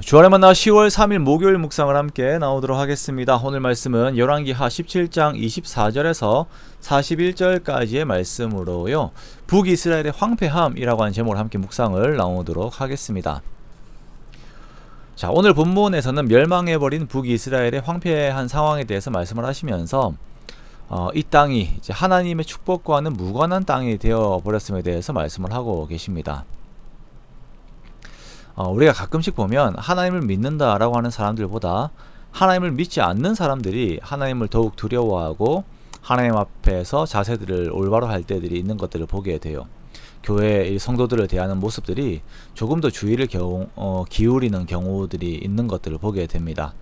주안의 만나 10월 3일 목요일 묵상을 함께 나오도록 하겠습니다. 오늘 말씀은 열왕기하 17장 24절에서 41절까지의 말씀으로요, 북이스라엘의 황폐함이라고 하는 제목을 함께 묵상을 나오도록 하겠습니다. 자, 오늘 본문에서는 멸망해버린 북이스라엘의 황폐한 상황에 대해서 말씀을 하시면서 이 땅이 이제 하나님의 축복과는 무관한 땅이 되어버렸음에 대해서 말씀을 하고 계십니다. 우리가 가끔씩 보면 하나님을 믿는다라고 하는 사람들보다 하나님을 믿지 않는 사람들이 하나님을 더욱 두려워하고 하나님 앞에서 자세들을 올바로 할 때들이 있는 것들을 보게 돼요. 교회의 성도들을 대하는 모습들이 조금 더 주의를 기울이는 경우들이 있는 것들을 보게 됩니다.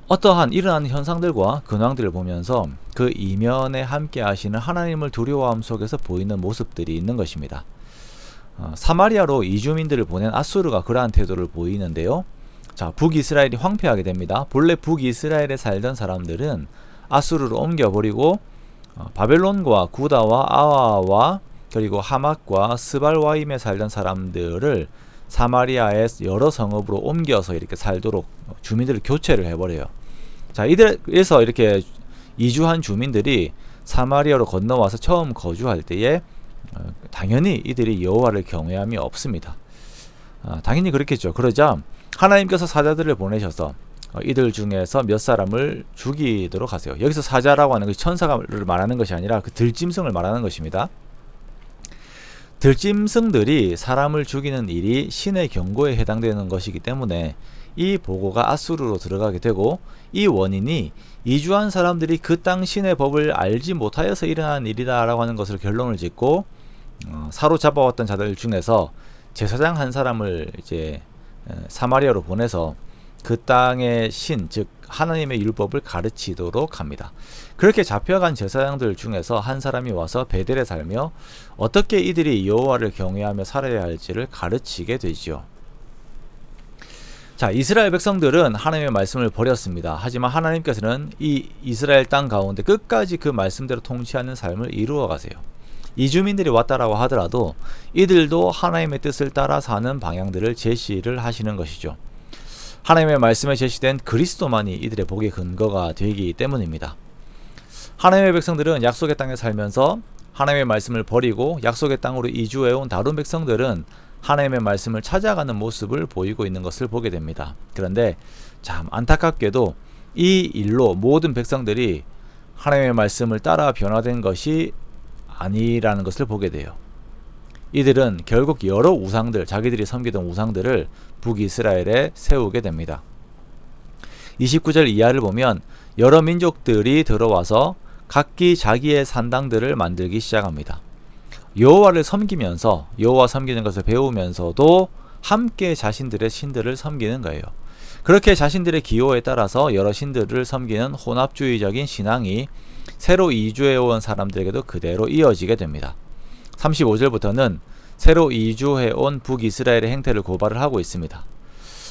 어떠한 일어나는 현상들과 근황들을 보면서 그 이면에 함께 하시는 하나님을 두려워함 속에서 보이는 모습들이 있는 것입니다. 사마리아로 이주민들을 보낸 아수르가 그러한 태도를 보이는데요. 자, 북이스라엘이 황폐하게 됩니다. 본래 북이스라엘에 살던 사람들은 아수르로 옮겨버리고 바벨론과 구다와 아와와 그리고 하맛과 스발와임에 살던 사람들을 사마리아의 여러 성읍으로 옮겨서 이렇게 살도록 주민들을 교체를 해버려요. 자, 이들에서 이렇게 이주한 주민들이 사마리아로 건너와서 처음 거주할 때에 당연히 이들이 여호와를 경외함이 없습니다. 당연히 그렇겠죠. 그러자 하나님께서 사자들을 보내셔서 이들 중에서 몇 사람을 죽이도록 하세요. 여기서 사자라고 하는 것이 천사를 말하는 것이 아니라 그 들짐승을 말하는 것입니다. 들짐승들이 사람을 죽이는 일이 신의 경고에 해당되는 것이기 때문에 이 보고가 아수르로 들어가게 되고, 이 원인이 이주한 사람들이 그 땅 신의 법을 알지 못하여서 일어난 일이다 라고 하는 것을 결론을 짓고, 사로잡아왔던 자들 중에서 제사장 한 사람을 이제 사마리아로 보내서 그 땅의 신, 즉 하나님의 율법을 가르치도록 합니다. 그렇게 잡혀간 제사장들 중에서 한 사람이 와서 베델에 살며 어떻게 이들이 여호와를 경외하며 살아야 할지를 가르치게 되지요. 자, 이스라엘 백성들은 하나님의 말씀을 버렸습니다. 하지만 하나님께서는 이 이스라엘 땅 가운데 끝까지 그 말씀대로 통치하는 삶을 이루어 가세요. 이주민들이 왔다라고 하더라도 이들도 하나님의 뜻을 따라 사는 방향들을 제시를 하시는 것이죠. 하나님의 말씀에 제시된 그리스도만이 이들의 복의 근거가 되기 때문입니다. 하나님의 백성들은 약속의 땅에 살면서 하나님의 말씀을 버리고 약속의 땅으로 이주해온 다른 백성들은 하나님의 말씀을 찾아가는 모습을 보이고 있는 것을 보게 됩니다. 그런데 참 안타깝게도 이 일로 모든 백성들이 하나님의 말씀을 따라 변화된 것이 아니라는 것을 보게 돼요. 이들은 결국 여러 우상들, 자기들이 섬기던 우상들을 북이스라엘에 세우게 됩니다. 29절 이하를 보면 여러 민족들이 들어와서 각기 자기의 산당들을 만들기 시작합니다. 여호와를 섬기면서 여호와 섬기는 것을 배우면서도 함께 자신들의 신들을 섬기는 거예요. 그렇게 자신들의 기호에 따라서 여러 신들을 섬기는 혼합주의적인 신앙이 새로 이주해온 사람들에게도 그대로 이어지게 됩니다. 35절부터는 새로 이주해온 북이스라엘의 행태를 고발을 하고 있습니다.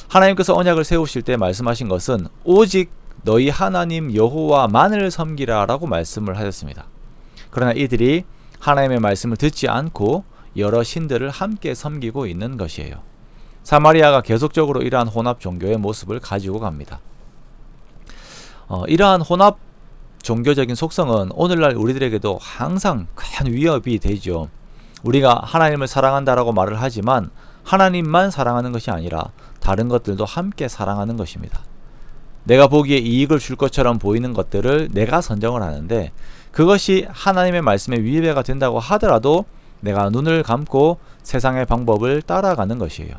하나님께서 언약을 세우실 때 말씀하신 것은 오직 너희 하나님 여호와만을 섬기라 라고 말씀을 하셨습니다. 그러나 이들이 하나님의 말씀을 듣지 않고 여러 신들을 함께 섬기고 있는 것이에요. 사마리아가 계속적으로 이러한 혼합 종교의 모습을 가지고 갑니다. 이러한 혼합 종교적인 속성은 오늘날 우리들에게도 항상 큰 위협이 되죠. 우리가 하나님을 사랑한다라고 말을 하지만 하나님만 사랑하는 것이 아니라 다른 것들도 함께 사랑하는 것입니다. 내가 보기에 이익을 줄 것처럼 보이는 것들을 내가 선정을 하는데 그것이 하나님의 말씀에 위배가 된다고 하더라도 내가 눈을 감고 세상의 방법을 따라가는 것이에요.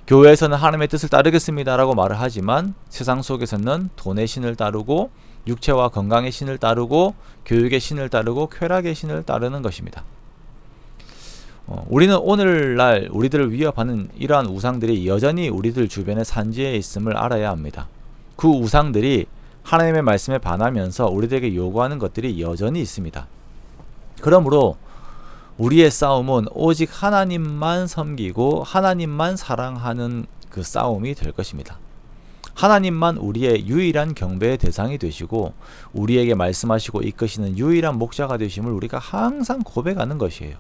교회에서는 하나님의 뜻을 따르겠습니다 라고 말을 하지만 세상 속에서는 돈의 신을 따르고 육체와 건강의 신을 따르고 교육의 신을 따르고 쾌락의 신을 따르는 것입니다. 우리는 오늘날 우리들을 위협하는 이러한 우상들이 여전히 우리들 주변에 산지에 있음을 알아야 합니다. 그 우상들이 하나님의 말씀에 반하면서 우리들에게 요구하는 것들이 여전히 있습니다. 그러므로 우리의 싸움은 오직 하나님만 섬기고 하나님만 사랑하는 그 싸움이 될 것입니다. 하나님만 우리의 유일한 경배의 대상이 되시고 우리에게 말씀하시고 이끄시는 유일한 목자가 되심을 우리가 항상 고백하는 것이에요.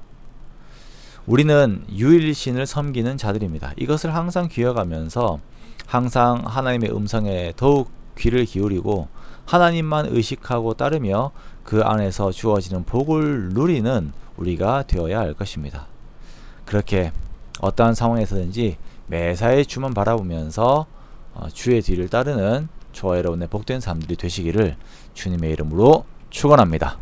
우리는 유일신을 섬기는 자들입니다. 이것을 항상 기억하면서 항상 하나님의 음성에 더욱 귀를 기울이고 하나님만 의식하고 따르며 그 안에서 주어지는 복을 누리는 우리가 되어야 할 것입니다. 그렇게 어떠한 상황에서든지 매사에 주만 바라보면서 주의 뒤를 따르는 저와 여러분의 복된 삶들이 되시기를 주님의 이름으로 축원합니다.